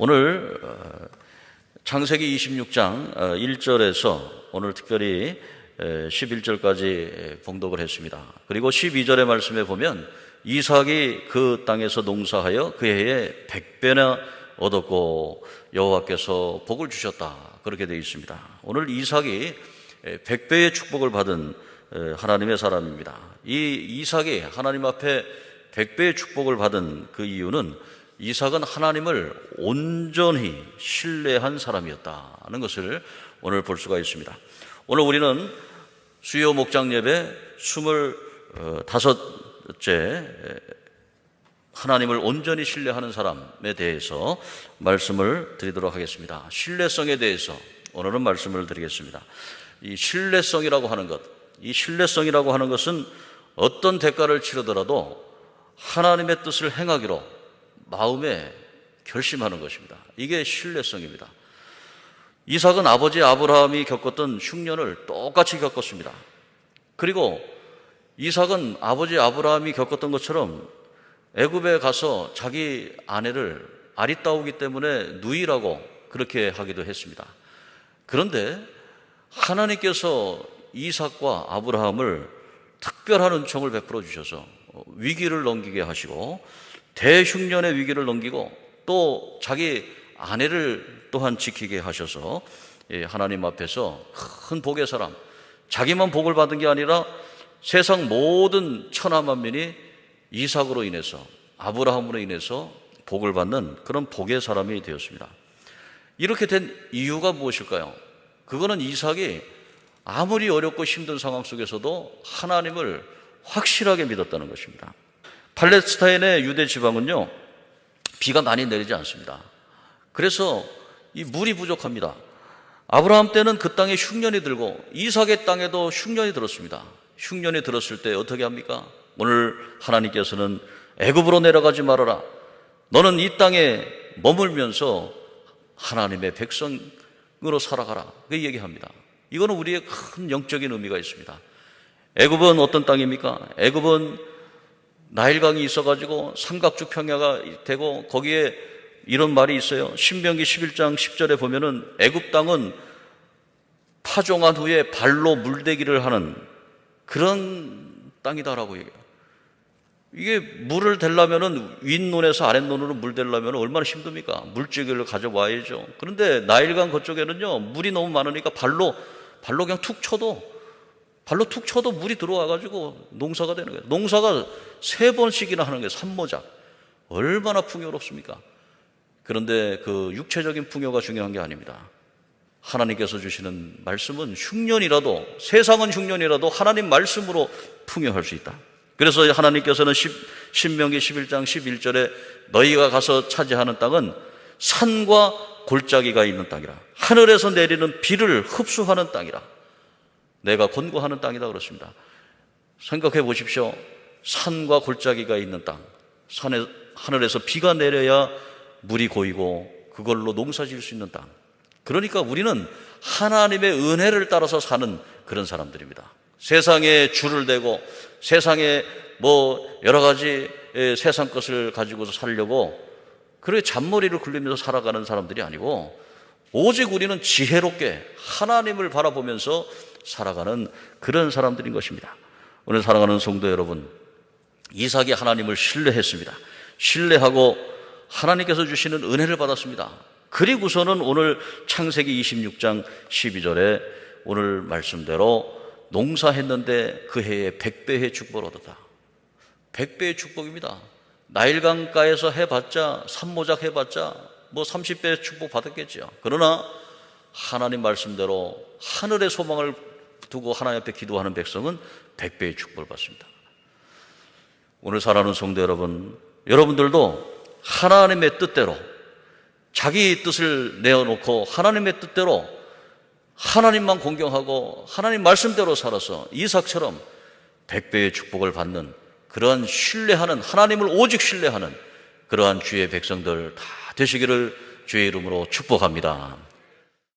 오늘 창세기 26장 1절에서 오늘 특별히 11절까지 봉독을 했습니다. 그리고 12절의 말씀에 보면 이삭이 그 땅에서 농사하여 그 해에 100배나 얻었고 여호와께서 복을 주셨다, 그렇게 되어 있습니다. 오늘 이삭이 100배의 축복을 받은 하나님의 사람입니다. 이 이삭이 하나님 앞에 100배의 축복을 받은 그 이유는 이삭은 하나님을 온전히 신뢰한 사람이었다는 것을 오늘 볼 수가 있습니다. 오늘 우리는 수요 목장 예배 25째 하나님을 온전히 신뢰하는 사람에 대해서 말씀을 드리도록 하겠습니다. 신뢰성에 대해서 오늘은 말씀을 드리겠습니다. 이 신뢰성이라고 하는 것, 이 신뢰성이라고 하는 것은 어떤 대가를 치르더라도 하나님의 뜻을 행하기로 마음에 결심하는 것입니다. 이게 신뢰성입니다. 이삭은 아버지 아브라함이 겪었던 흉년을 똑같이 겪었습니다. 그리고 이삭은 아버지 아브라함이 겪었던 것처럼 애굽에 가서 자기 아내를 아리따우기 때문에 누이라고 그렇게 하기도 했습니다. 그런데 하나님께서 이삭과 아브라함을 특별한 은총을 베풀어 주셔서 위기를 넘기게 하시고 대흉년의 위기를 넘기고 또 자기 아내를 또한 지키게 하셔서 하나님 앞에서 큰 복의 사람, 자기만 복을 받은 게 아니라 세상 모든 천하 만민이 이삭으로 인해서, 아브라함으로 인해서 복을 받는 그런 복의 사람이 되었습니다. 이렇게 된 이유가 무엇일까요? 그거는 이삭이 아무리 어렵고 힘든 상황 속에서도 하나님을 확실하게 믿었다는 것입니다. 팔레스타인의 유대 지방은요, 비가 많이 내리지 않습니다. 그래서 이 물이 부족합니다. 아브라함 때는 그 땅에 흉년이 들고 이삭의 땅에도 흉년이 들었습니다. 흉년이 들었을 때 어떻게 합니까? 오늘 하나님께서는 애굽으로 내려가지 말아라, 너는 이 땅에 머물면서 하나님의 백성으로 살아가라, 그 얘기합니다. 이거는 우리의 큰 영적인 의미가 있습니다. 애굽은 어떤 땅입니까? 애굽은 나일강이 있어가지고 삼각주 평야가 되고 거기에 이런 말이 있어요. 신명기 11장 10절에 보면은 애굽 땅은 파종한 후에 발로 물대기를 하는 그런 땅이다라고 얘기해요. 이게 물을 대려면은 윗논에서 아랫논으로 물 대려면 얼마나 힘듭니까? 물질을 가져와야죠. 그런데 나일강 그쪽에는요, 물이 너무 많으니까 발로 그냥 툭 쳐도 물이 들어와가지고 농사가 되는 거예요. 농사가 3번씩이나 하는 거예요. 산모작. 얼마나 풍요롭습니까? 그런데 그 육체적인 풍요가 중요한 게 아닙니다. 하나님께서 주시는 말씀은 흉년이라도, 세상은 흉년이라도 하나님 말씀으로 풍요할 수 있다. 그래서 하나님께서는 신명기 11장 11절에 너희가 가서 차지하는 땅은 산과 골짜기가 있는 땅이라, 하늘에서 내리는 비를 흡수하는 땅이라, 내가 권고하는 땅이다 그렇습니다. 생각해 보십시오. 산과 골짜기가 있는 땅, 하늘에서 비가 내려야 물이 고이고 그걸로 농사 지을 수 있는 땅. 그러니까 우리는 하나님의 은혜를 따라서 사는 그런 사람들입니다. 세상에 줄을 대고 세상에 여러 가지 세상 것을 가지고서 살려고 그렇게 잔머리를 굴리면서 살아가는 사람들이 아니고, 오직 우리는 지혜롭게 하나님을 바라보면서 살아가는 그런 사람들인 것입니다. 오늘 사랑하는 성도 여러분, 이삭이 하나님을 신뢰했습니다. 신뢰하고 하나님께서 주시는 은혜를 받았습니다. 그리고서는 오늘 창세기 26장 12절에 오늘 말씀대로 농사했는데 그 해에 100배의 축복을 얻었다. 100배의 축복입니다. 나일강가에서 해봤자, 산모작 해봤자 30배의 축복 받았겠죠. 그러나 하나님 말씀대로 하늘의 소망을 두고 하나님 앞에 기도하는 백성은 100배의 축복을 받습니다. 오늘 사랑하는 성도 여러분, 여러분들도 하나님의 뜻대로, 자기 뜻을 내어놓고 하나님의 뜻대로 하나님만 공경하고 하나님 말씀대로 살아서 이삭처럼 100배의 축복을 받는 그러한 신뢰하는, 하나님을 오직 신뢰하는 그러한 주의 백성들 다 되시기를 주의 이름으로 축복합니다.